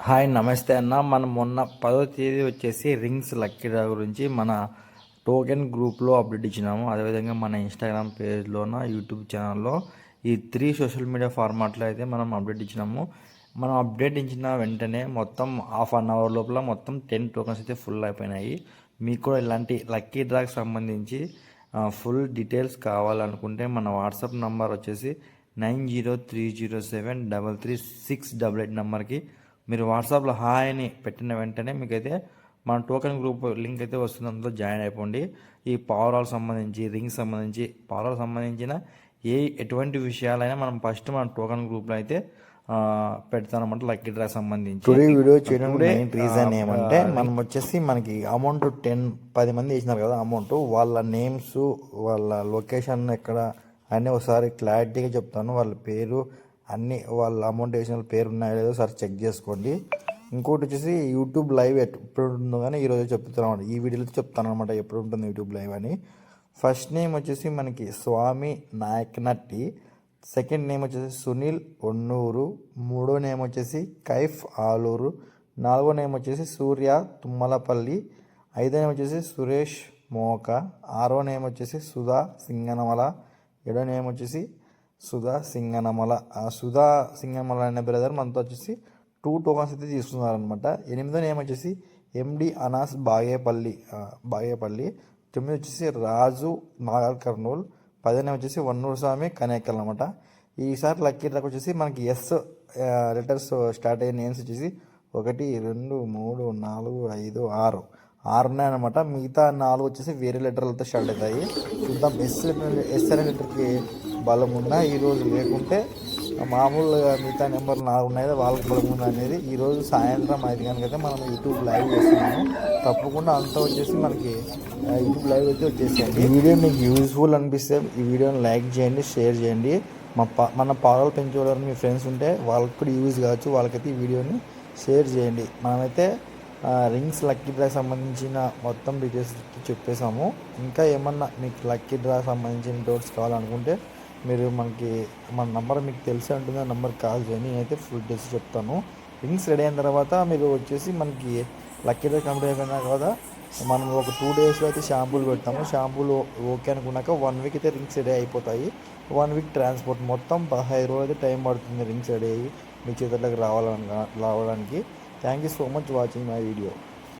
Hi నమస్తే అన్న. మనం మొన్న 10వ తేదీ వచ్చేసి రింగ్స్ లక్కీ డ్రా గురించి మన టోకెన్ గ్రూప్లో అప్డేట్ ఇచ్చినాము. అదేవిధంగా మన ఇన్స్టాగ్రామ్ పేజ్లోన యూట్యూబ్ ఛానల్లో ఈ 3 సోషల్ మీడియా ఫార్మాట్లో అయితే మనం అప్డేట్ ఇచ్చినాము. మనం అప్డేట్ ఇచ్చిన వెంటనే మొత్తం హాఫ్ అన్ అవర్ లోపల మొత్తం 10 టోకెన్స్ అయితే ఫుల్ అయిపోయినాయి. మీకు కూడా ఇలాంటి లక్కీ డ్రాకి సంబంధించి ఫుల్ డీటెయిల్స్ కావాలనుకుంటే మన వాట్సాప్ నంబర్ వచ్చేసి 9030073368 నెంబర్కి మీరు వాట్సాప్లో హాయ్ అని పెట్టిన వెంటనే మీకైతే మన టోకెన్ గ్రూప్ లింక్ అయితే వస్తుంది. అందులో జాయిన్ అయిపోండి. ఈ పావురాలకు సంబంధించి రింగ్స్ సంబంధించి పావురాలకు సంబంధించిన ఎటువంటి విషయాలైనా మనం ఫస్ట్ మన టోకెన్ గ్రూప్లో అయితే పెడతానమాట లక్కీ డ్రా సంబంధించి. టుడే వీడియో చేయడం మెయిన్ రీజన్ ఏమంటే మనం వచ్చేసి మనకి అమౌంట్ 10 మంది వేసినారు కదా అమౌంట్, వాళ్ళ నేమ్స్ వాళ్ళ లొకేషన్ ఎక్కడ అన్నీ ఒకసారి క్లారిటీగా చెప్తాను. వాళ్ళ పేరు అన్నీ వాళ్ళ అమౌంట్ వేసిన పేరు ఉన్నాయో లేదో ఒకసారి చెక్ చేసుకోండి. ఇంకోటి వచ్చేసి యూట్యూబ్ లైవ్ ఎప్పుడు ఉంటుందో కానీ ఈరోజు చెప్తున్నాను, ఈ వీడియోలో చెప్తాను అనమాట ఎప్పుడు ఉంటుంది యూట్యూబ్ లైవ్ అని. ఫస్ట్ నేమ్ వచ్చేసి మనకి స్వామి నాయకనట్టి, సెకండ్ నేమ్ వచ్చేసి సునీల్ ఒన్నూరు, మూడో నేమ్ వచ్చేసి కైఫ్ ఆలూరు, నాలుగో నేమ్ వచ్చేసి సూర్య తుమ్మలపల్లి, ఐదో నేమ్ వచ్చేసి సురేష్ మోక, ఆరో నేమ్ వచ్చేసి సుధా సింగనమల, ఏడో నేమ్ వచ్చేసి సుధా సింగనమల. ఆ సుధా సింగనమల అనే బ్రదర్ మనతో వచ్చేసి 2 టోకన్స్ అయితే తీసుకున్నారనమాట. ఎనిమిదో నేమ్ వచ్చేసి ఎండి అనాస్ బాగేపల్లి, తొమ్మిది వచ్చేసి రాజు నాగర్ కర్నూల్, 10 నేమ్ వచ్చేసి వన్నూరు స్వామి కనేకల్ అనమాట. ఈసారి లక్కీ డ్రాక్ వచ్చేసి మనకి ఎస్ లెటర్స్ స్టార్ట్ అయ్యే నేమ్స్ వచ్చేసి 1 2 3 4 5 6 ఉన్నాయన్నమాట. మిగతా 4 వచ్చేసి వేరే లెటర్లతో స్టార్ట్ అవుతాయి. చూద్దాం ఎస్ అనే లెటర్కి బలం ఉన్నా ఈరోజు, లేకుంటే మామూలుగా మిగతా నెంబర్ 4 ఉన్నాయి వాళ్ళకి బలం ఉందా అనేది ఈరోజు సాయంత్రం 5 గంటలకైతే మనం యూట్యూబ్ లైవ్ చేస్తున్నాము. తప్పకుండా అంతా వచ్చేసి మనకి యూట్యూబ్ లైవ్ అయితే వచ్చేసేయండి. ఈ వీడియో మీకు యూజ్ఫుల్ అనిపిస్తే ఈ వీడియోని లైక్ చేయండి, షేర్ చేయండి. మన పావురాలు పెంచేవాళ్ళు మీ ఫ్రెండ్స్ ఉంటే వాళ్ళకి కూడా యూజ్ కావచ్చు, వాళ్ళకైతే ఈ వీడియోని షేర్ చేయండి. మనమైతే రింగ్స్ లక్కీ డ్రా సంబంధించిన మొత్తం డీటెయిల్స్ చెప్పేసాము. ఇంకా ఏమన్నా మీకు లక్కీ డ్రా సంబంధించిన డౌట్స్ కావాలనుకుంటే మీరు మనకి మన నెంబర్ మీకు తెలిసి ఉంటుంది, ఆ నెంబర్కి కాల్ చేయండి. నేనైతే ఫుల్ డీటెయిల్స్ చెప్తాను. రింగ్స్ రెడీ అయిన తర్వాత మీరు వచ్చేసి మనకి లక్కీ డ్రా కంప్లీట్ అయిపోయినా కదా మనం ఒక 2 డేస్లో అయితే షాంపూలు పెడతాము. షాంపూలు ఓకే అనుకున్నాక 1 వీక్ అయితే రింగ్స్ రెడీ అయిపోతాయి. 1 వీక్ ట్రాన్స్పోర్ట్ మొత్తం 15 రోజులు అయితే టైం పడుతుంది రింగ్స్ రెడీ అయ్యి మీ చేతుల్లోకి రావడానికి. Thank you so much watching my video.